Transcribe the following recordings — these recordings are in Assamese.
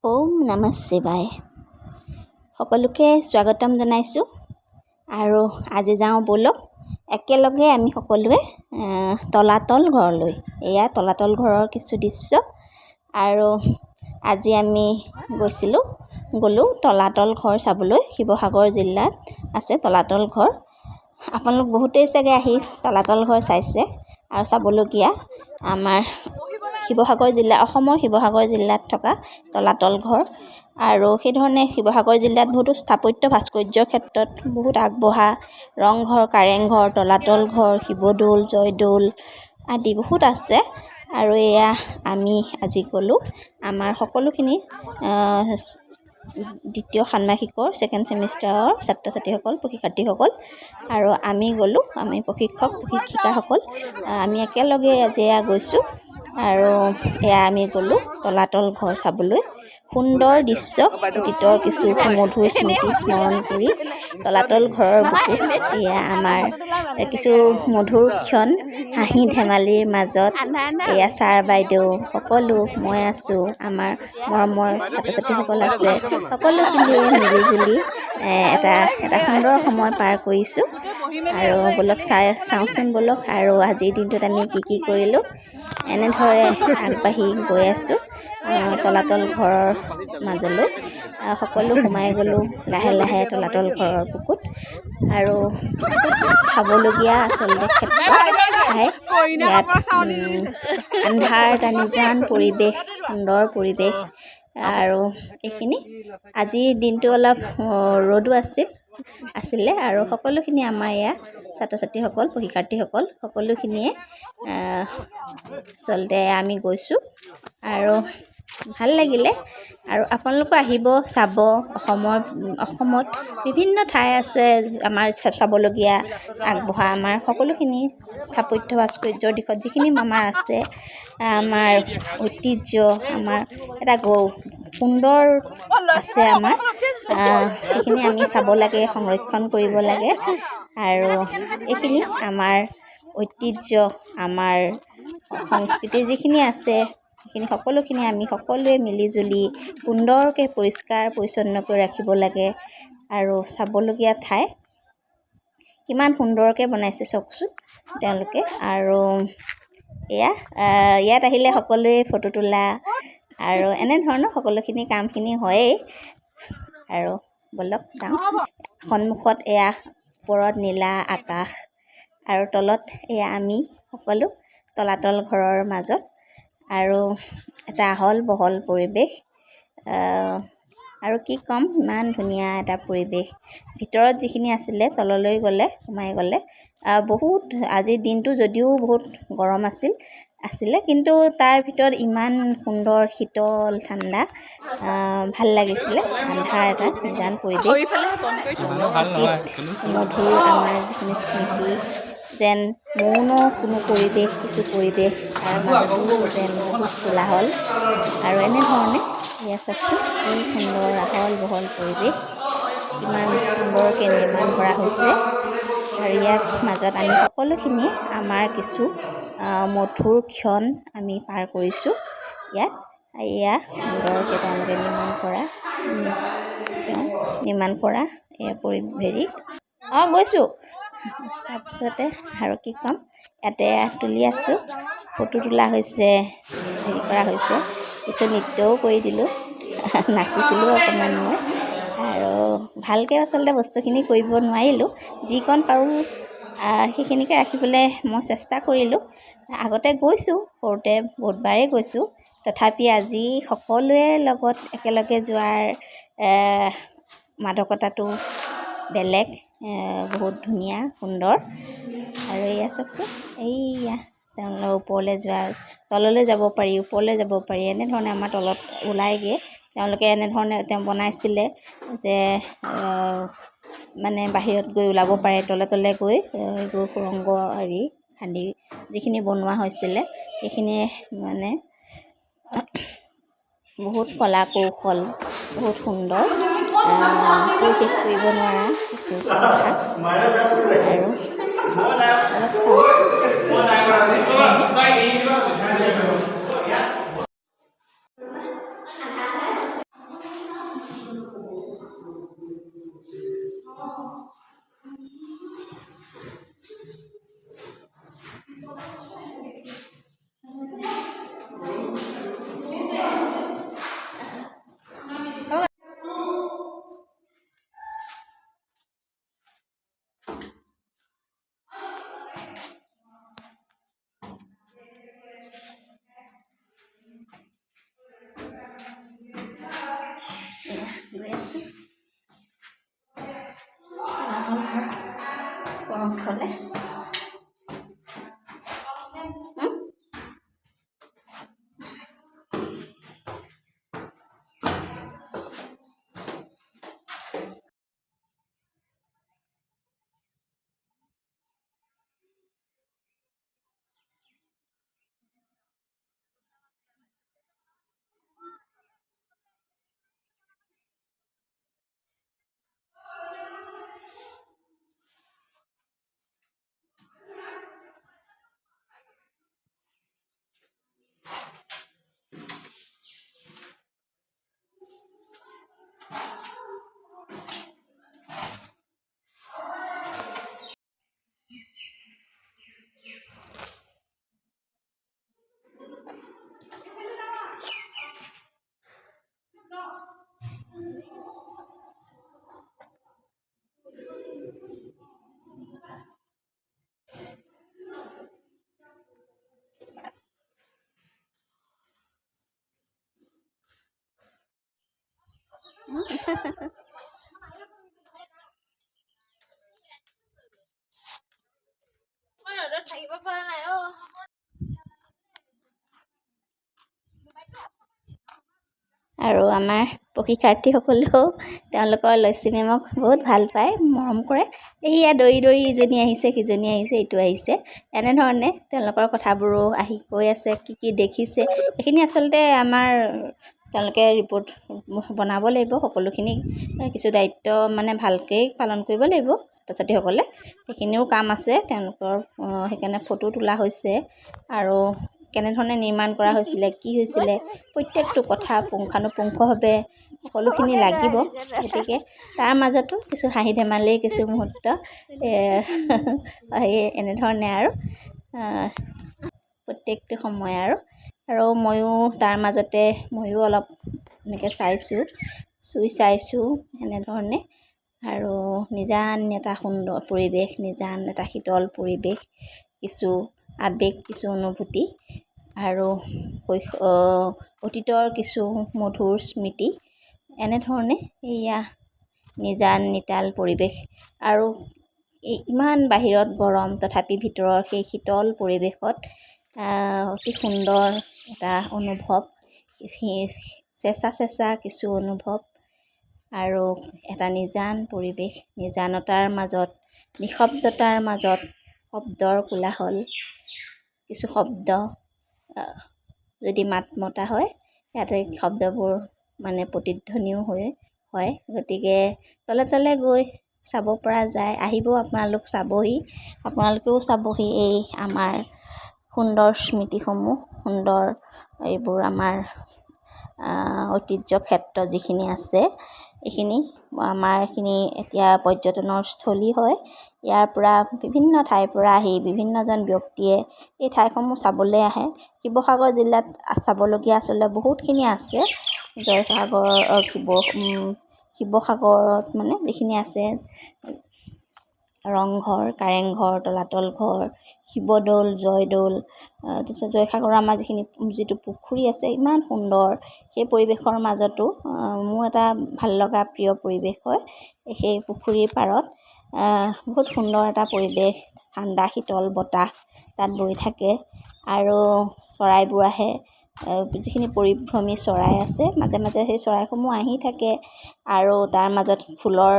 ওম নমঃ শিৱায়। সকলোকে স্বাগতম জনাইছোঁ আৰু আজি যাওঁ ব'লক একেলগে আমি সকলোৱে তলাতল ঘৰলৈ। এয়া তলাতল ঘৰৰ কিছু দৃশ্য আৰু আজি আমি গ'লোঁ তলাতল ঘৰ চাবলৈ। শিৱসাগৰ জিলাত আছে তলাতল ঘৰ। আপোনালোক বহুতেই চাগে আহি তলাতল ঘৰ চাইছে আৰু চাবলগীয়া আমাৰ অসমৰ শিৱসাগৰ জিলাত থকা তলাতল ঘৰ। আৰু সেইধৰণে শিৱসাগৰ জিলাত বহুতো স্থাপত্য ভাস্কৰ্যৰ ক্ষেত্ৰত বহুত আগবঢ়া ৰংঘৰ, কাৰেংঘৰ, তলাতল ঘৰ, শিৱদৌল, জয়দৌল আদি বহুত আছে। আৰু এয়া আমি আজি গ'লোঁ আমাৰ সকলোখিনি দ্বিতীয় ষান্মাসিকৰ ছেকেণ্ড ছেমিষ্টাৰৰ ছাত্ৰ ছাত্ৰীসকল, শিক্ষাৰ্থীসকল আৰু আমি প্ৰশিক্ষিকাসকল আমি একেলগে আজি গৈছোঁ আৰু এয়া আমি গ'লোঁ তলাতল ঘৰ চাবলৈ। সুন্দৰ দৃশ্য, অতীতৰ কিছু মধুৰ স্মৃতি স্মৰণ কৰি তলাতল ঘৰৰ বুকুত এয়া আমাৰ কিছু মধুৰ ক্ষণ, হাঁহি ধেমালিৰ মাজত এয়া ছাৰ বাইদেউ সকলো, মই আছোঁ, আমাৰ মৰমৰ ছাত্ৰ ছাত্ৰীসকল আছে, সকলোখিনিয়ে মিলিজুলি এটা সুন্দৰ সময় পাৰ কৰিছোঁ। আৰু ব'লক চাওঁচোন ব'লক আৰু আজিৰ দিনটোত আমি কি কৰিলোঁ। এনেদৰে আগবাঢ়ি গৈ আছোঁ তলাতল ঘৰৰ মাজলৈ। সকলো সোমাই গ'লোঁ লাহে লাহে তলাতল ঘৰৰ বুকুত আৰু চাবলগীয়া আচলতে ক্ষেত্ৰ ঠাই। ইয়াত আন্ধাৰ এটা নিজান পৰিৱেশ, সুন্দৰ পৰিৱেশ আৰু এইখিনি আজিৰ দিনটো অলপ ৰ'দো আছিলে আৰু সকলোখিনি আমাৰ ইয়াৰ ছাত্ৰ ছাত্ৰীসকল, শিক্ষাৰ্থীসকল সকলোখিনিয়ে আচলতে আমি গৈছোঁ আৰু ভাল লাগিলে। আৰু আপোনালোকো আহিব, চাব। অসমত বিভিন্ন ঠাই আছে আমাৰ চাবলগীয়া আগবঢ়া আমাৰ সকলোখিনি স্থাপত্য ভাস্কৰ্যৰ দিশত যিখিনি আমাৰ আছে, আমাৰ ঐতিহ্য, আমাৰ এটা সুন্দৰ আছে আমাৰ, সেইখিনি আমি চাব লাগে, সংৰক্ষণ কৰিব লাগে। আৰু এইখিনি আমাৰ ঐতিহ্য, আমাৰ সংস্কৃতিৰ যিখিনি আছে সেইখিনি সকলোখিনি আমি সকলোৱে মিলিজুলি সুন্দৰকৈ পৰিষ্কাৰ পৰিচ্ছন্নকৈ ৰাখিব লাগে। আৰু চাবলগীয়া ঠাই কিমান সুন্দৰকৈ বনাইছে চাওকচোন তেওঁলোকে। আৰু ইয়াত আহিলে সকলোৱে ফটো তোলা আৰু এনেধৰণৰ সকলোখিনি কামখিনি হয়েই। আৰু ব'লক চাওঁ। সন্মুখত এয়া ওপৰত নীলা আকাশ আৰু তলত এয়া আমি সকলো তলাতল ঘৰৰ মাজত আৰু এটা আহল বহল পৰিৱেশ। আৰু কি ক'ম, ইমান ধুনীয়া এটা পৰিৱেশ। ভিতৰত যিখিনি আছিলে তললৈ সোমাই গ'লে বহুত, আজিৰ দিনটো যদিও বহুত গৰম আছিলে কিন্তু তাৰ ভিতৰত ইমান সুন্দৰ শীতল ঠাণ্ডা, ভাল লাগিছিলে। আন্ধাৰ এটা নিজান পৰিৱেশ, মধুৰ আমাৰ যিখিনি স্মৃতি, যেন মৌন কোনো পৰিৱেশ, কিছু পৰিৱেশ তাৰ মাজতো যেন বহুত কোলাহল। আৰু এনেধৰণে এয়া চাওকচোন, এই সুন্দৰ আহল বহল পৰিৱেশ কিমান সুন্দৰকৈ নিৰ্মাণ কৰা হৈছে। আৰু ইয়াৰ মাজত আমি সকলোখিনিয়ে আমাৰ কিছু মধুৰ ক্ষণ আমি পাৰ কৰিছোঁ ইয়াত। এয়া সুন্দৰকৈ তেওঁলোকে নিৰ্মাণ কৰা এয়া গৈছোঁ। তাৰপিছতে আৰু কি ক'ম, ইয়াতে তুলি আছোঁ, ফটো তোলা হৈছে, কৰা হৈছে, কিছু নৃত্যও কৰি দিলোঁ, নাচিছিলোঁ অকণমান মই। আৰু ভালকৈ আচলতে বস্তুখিনি কৰিব নোৱাৰিলোঁ, যিকণ পাৰোঁ সেইখিনিকে ৰাখিবলৈ মই চেষ্টা কৰিলোঁ। আগতে গৈছোঁ, সৰুতে বহুতবাৰেই গৈছোঁ, তথাপি আজি সকলোৰে লগত একেলগে যোৱাৰ মাদকতাটো বেলেগ, বহুত ধুনীয়া সুন্দৰ। আৰু এয়া চাওকচোন, এইয়া তেওঁলোকে তললৈ যাব পাৰি, ওপৰলৈ যাব পাৰি, এনেধৰণে আমাৰ তলত ওলাইগৈ। তেওঁলোকে এনেধৰণে বনাইছিলে যে মানে বাহিৰত গৈ ওলাব পাৰে, তলে গৈ এইবোৰ সুৰংগ খান্দি যিখিনি বনোৱা হৈছিলে সেইখিনিয়ে মানে বহুত কলা কৌশল, বহুত সুন্দৰ, কৈ শেষ কৰিব নোৱাৰা কিছু কথা। আৰু অলপ চাওকচোন। গৈ আছোঁ তলাতল ঘৰ পৰমফলে। থাকিব পৰা নাই আৰু আমাৰ প্ৰশিক্ষাৰ্থীসকলেও তেওঁলোকৰ লছী মেমক বহুত ভাল পায়, মৰম কৰে। এইয়া দৌৰি দৌৰি ইজনী আহিছে সিজনী আহিছে ইটো আহিছে, এনেধৰণে তেওঁলোকৰ কথাবোৰো আহি কৈ আছে কি কি দেখিছে। এইখিনি আচলতে আমাৰ তেওঁলোকে ৰিপৰ্ট বনাব লাগিব, সকলোখিনি কিছু দায়িত্ব মানে ভালকৈয়ে পালন কৰিব লাগিব ছাত্ৰ ছাত্ৰীসকলে। সেইখিনিও কাম আছে তেওঁলোকৰ, সেইকাৰণে ফটো তোলা হৈছে আৰু কেনেধৰণে নিৰ্মাণ কৰা হৈছিলে, কি হৈছিলে, প্ৰত্যেকটো কথা পুংখানুপুংখভাৱে সকলোখিনি লাগিব। গতিকে তাৰ মাজতো কিছু হাঁহি ধেমালিৰ কিছু মুহূৰ্ত এনেধৰণে আৰু প্ৰত্যেকটো সময় আৰু ময়ো তাৰ মাজতে ময়ো অলপ এনেকৈ চুই চাইছোঁ এনেধৰণে। আৰু নিজান এটা সুন্দৰ পৰিৱেশ, নিজান এটা শীতল পৰিৱেশ, কিছু আৱেগ, কিছু অনুভূতি আৰু অতীতৰ কিছু মধুৰ স্মৃতি। এনেধৰণে এয়া নিজান নিতাল পৰিৱেশ আৰু ইমান বাহিৰত গৰম তথাপি ভিতৰৰ সেই শীতল পৰিৱেশত অতি সুন্দৰ এটা অনুভৱ, চেঁচা কিছু অনুভৱ আৰু এটা নিজান পৰিৱেশ, নিজানতাৰ মাজত, নিঃশব্দতাৰ মাজত শব্দৰ কোলাহল, কিছু শব্দ যদি মাত মতা হয় ইয়াতে শব্দবোৰ মানে প্ৰতিধ্বনিও হয়। গতিকে তলে তলে গৈ চাব পৰা যায়, আহিব আপোনালোক চাবহি, আপোনালোকেও চাবহি এই আমাৰ সুন্দৰ স্মৃতিসমূহ, সুন্দৰ এইবোৰ আমাৰ ঐতিহ্য ক্ষেত্ৰ যিখিনি আছে। এইখিনি আমাৰ এতিয়া পৰ্যটনৰ স্থলী হয়। ইয়াৰ পৰা বিভিন্ন ঠাইৰ পৰা আহি বিভিন্নজন ব্যক্তিয়ে এই ঠাইসমূহ চাবলৈ আহে। শিৱসাগৰ জিলাত চাবলগীয়া আচলতে বহুতখিনি আছে। শিৱসাগৰত মানে যিখিনি আছে, ৰংঘৰ, কাৰেংঘৰ, তলাতল ঘৰ, শিৱদৌল, জয়দৌল, তাৰপিছত জয়সাগৰৰ আমাৰ যিটো পুখুৰী আছে ইমান সুন্দৰ। সেই পৰিৱেশৰ মাজতো মোৰ এটা ভাল লগা প্ৰিয় পৰিৱেশ হয় সেই পুখুৰীৰ পাৰত। বহুত সুন্দৰ এটা পৰিৱেশ, ঠাণ্ডা শীতল বতাহ তাত বৈ থাকে আৰু চৰাইবোৰ আহে, যিখিনি পৰিভ্ৰমী চৰাই আছে মাজে মাজে সেই চৰাইসমূহ আহি থাকে আৰু তাৰ মাজত ফুলৰ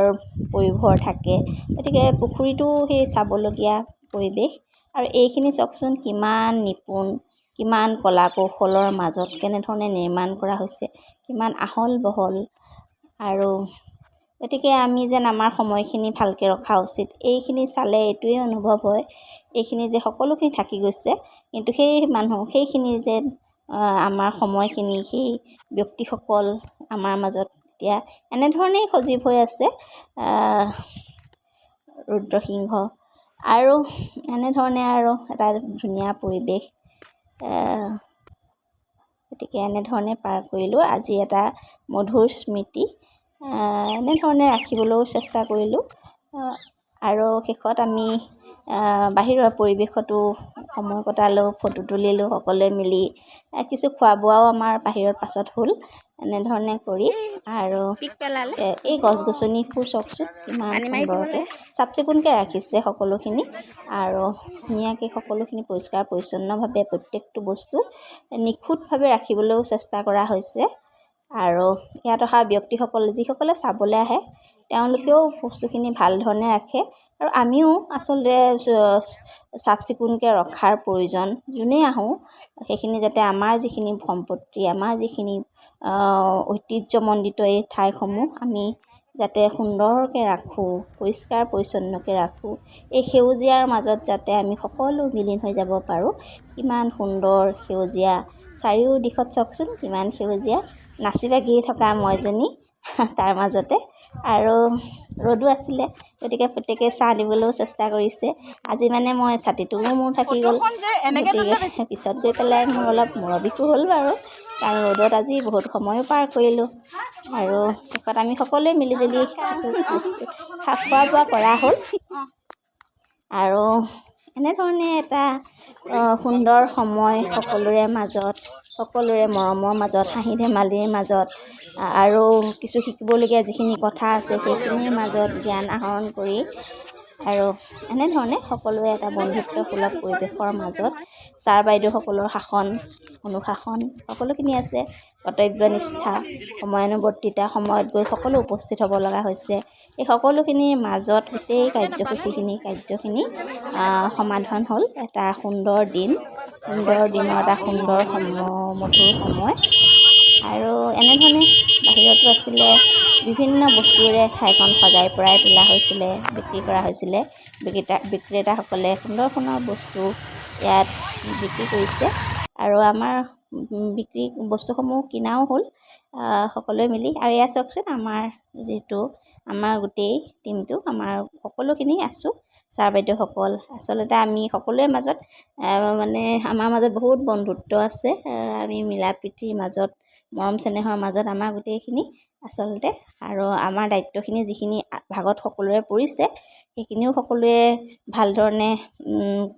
পৰিভৰ থাকে। গতিকে পুখুৰীটো সেই চাবলগীয়া পৰিৱেশ। আৰু এইখিনি চাওকচোন কিমান নিপুণ, কিমান কলা কৌশলৰ মাজত কেনেধৰণে নিৰ্মাণ কৰা হৈছে, কিমান আহল বহল। আৰু গতিকে আমি যেন আমাৰ সময়খিনি ভালকৈ ৰখা উচিত। এইখিনি চালে এইটোৱে অনুভৱ হয় এইখিনি যে সকলোখিনি থাকি গৈছে, কিন্তু সেইখিনি যে আমাৰ সময়খিনি, সেই ব্যক্তিসকল আমাৰ মাজত এতিয়া এনেধৰণেই সজীৱ হৈ আছে। ৰুদ্ৰসিংহ আৰু এনেধৰণে আৰু এটা ধুনীয়া পৰিৱেশ। গতিকে এনেধৰণে পাৰ কৰিলোঁ আজি এটা মধুৰ স্মৃতি। এনেধৰণে ৰাখিবলৈও চেষ্টা কৰিলোঁ আৰু শেষত আমি বাহিৰৰ পৰিৱেশতো সময় কটালোঁ, ফটো তুলিলোঁ সকলোৱে মিলি। কিছু খোৱা বোৱাও আমাৰ বাহিৰত পাছত হ'ল। এনেধৰণে কৰি আৰু এই গছ-গছনিবোৰ চাওকচোন কিমান সুন্দৰকৈ চাফ চিকুণকৈ ৰাখিছে সকলোখিনি আৰু ধুনীয়াকৈ সকলোখিনি পৰিষ্কাৰ পৰিচ্ছন্নভাৱে প্ৰত্যেকটো বস্তু নিখুঁতভাৱে ৰাখিবলৈও চেষ্টা কৰা হৈছে। আৰু ইয়াত অহা ব্যক্তিসকল যিসকলে চাবলৈ আহে তেওঁলোকেও বস্তুখিনি ভাল ধৰণে ৰাখে আৰু আমিও আচলতে চাফ চিকুণকৈ ৰখাৰ প্ৰয়োজন। যোনেই আহোঁ সেইখিনি যাতে আমাৰ যিখিনি সম্পত্তি আমাৰ যিখিনি ঐতিহ্যমণ্ডিত এই ঠাইসমূহ আমি যাতে সুন্দৰকৈ ৰাখোঁ, পৰিষ্কাৰ পৰিচ্ছন্নকৈ ৰাখোঁ। এই সেউজীয়াৰ মাজত যাতে আমি সকলো বিলীন হৈ যাব পাৰোঁ। কিমান সুন্দৰ সেউজীয়া চাৰিওদিশত চাওকচোন কিমান সেউজীয়া নাচি বাগি থকা মইজনী তাৰ মাজতে আৰু ৰ'দো আছিলে গতিকে প্ৰত্যেকে ছাঁ দিবলৈও চেষ্টা কৰিছে। আজি মানে মই ছাতিটোও মোৰ থাকি গ'ল গতিকে পিছত গৈ পেলাই মোৰ অলপ মূৰৰ বিষো হ'ল বাৰু কাৰণ ৰ'দত আজি বহুত সময়ো পাৰ কৰিলোঁ আৰু শেষত আমি সকলোৱে মিলিজুলি কিছু বস্তু খোৱা বোৱা কৰা হ'ল আৰু এনেধৰণে এটা সুন্দৰ সময় সকলোৰে মাজত সকলোৰে মৰমৰ মাজত হাঁহি ধেমালিৰ মাজত আৰু কিছু শিকিবলগীয়া যিখিনি কথা আছে সেইখিনিৰ মাজত জ্ঞান আহৰণ কৰি আৰু এনেধৰণে সকলোৱে এটা বন্ধুত্বসুলভ পৰিৱেশৰ মাজত ছাৰ বাইদেউসকলৰ শাসন অনুশাসন সকলোখিনি আছে। কৰ্তব্যনিষ্ঠা সময়ানুৱৰ্তিতা সময়ত গৈ সকলো উপস্থিত হ'ব লগা হৈছে। এই সকলোখিনিৰ মাজত গোটেই কাৰ্যখিনি সমাধান হ'ল এটা সুন্দৰ দিনৰ এটা সুন্দৰ মধুৰ সময় আৰু এনেধৰণে বাহিৰতো আছিলে বিভিন্ন বস্তুৰে ঠাইখন সজাই পৰাই তোলা হৈছিলে বিক্ৰী কৰা হৈছিলে। বিক্ৰেতাসকলে সুন্দৰ বস্তু ইয়াত বিক্ৰী কৰিছে আৰু আমাৰ বিক্ৰী বস্তুসমূহ কিনাও হ'ল সকলোৱে মিলি। আৰু এয়া চাওকচোন আমাৰ গোটেই টীমটো আমাৰ সকলোখিনি আছোঁ ছাৰ বাইদেউসকল। আচলতে আমি সকলোৰে মাজত মানে আমাৰ মাজত বহুত বন্ধুত্ব আছে। আমি মিলা প্ৰীতিৰ মাজত মৰম চেনেহৰ মাজত আমাৰ গোটেইখিনি আচলতে আৰু আমাৰ দায়িত্বখিনি যিখিনি ভাগত সকলোৰে পৰিছে সেইখিনিও সকলোৱে ভাল ধৰণে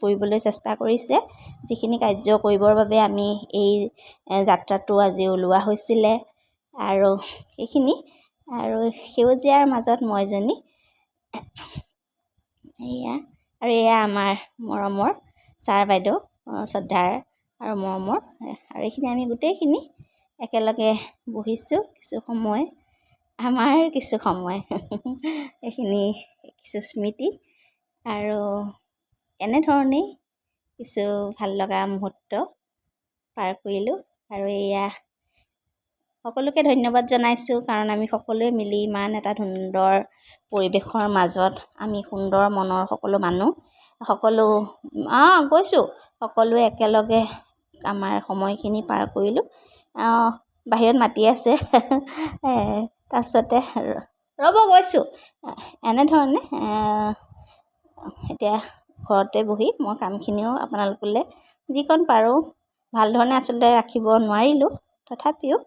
কৰিবলৈ চেষ্টা কৰিছে। যিখিনি কাৰ্য কৰিবৰ বাবে আমি এই যাত্ৰাটো আজি ওলোৱা হৈছিলে আৰু সেইখিনি আৰু সেউজীয়াৰ মাজত মইজনী এয়া আমাৰ মৰমৰ ছাৰ বাইদেউ শ্ৰদ্ধাৰ আৰু মৰমৰ আৰু এইখিনি আমি গোটেইখিনি একেলগে বহিছোঁ কিছু সময় এইখিনি কিছু স্মৃতি আৰু এনেধৰণেই কিছু ভাল লগা মুহূৰ্ত পাৰ কৰিলোঁ আৰু এয়া সকলোকে ধন্যবাদ জনাইছোঁ কাৰণ আমি সকলোৱে মিলি ইমান এটা সুন্দৰ পৰিৱেশৰ মাজত আমি সুন্দৰ মনৰ সকলো মানুহ সকলোৱে একেলগে আমাৰ সময়খিনি পাৰ কৰিলোঁ। বাহিৰত মাতি আছে তাৰপিছতে ৰ'ব গৈছোঁ এনেধৰণে এতিয়া ঘৰতে বহি মই কামখিনিও আপোনালোকলৈ যিকণ পাৰোঁ ভাল ধৰণে আচলতে ৰাখিব নোৱাৰিলোঁ তথাপিও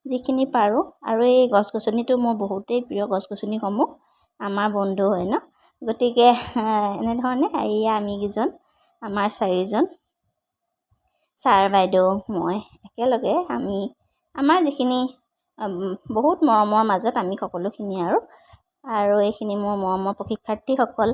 যিখিনি পাৰোঁ আৰু এই গছ গছনিটো মোৰ বহুতেই প্ৰিয় গছ-গছনিসমূহ আমাৰ বন্ধু হয় ন গতিকে এনেধৰণে এয়া আমিকেইজন আমাৰ 4জন ছাৰ বাইদেউ মই একেলগে আমি আমাৰ যিখিনি বহুত মৰমৰ মাজত আমি সকলোখিনি আৰু এইখিনি মোৰ মৰমৰ প্ৰশিক্ষাৰ্থীসকল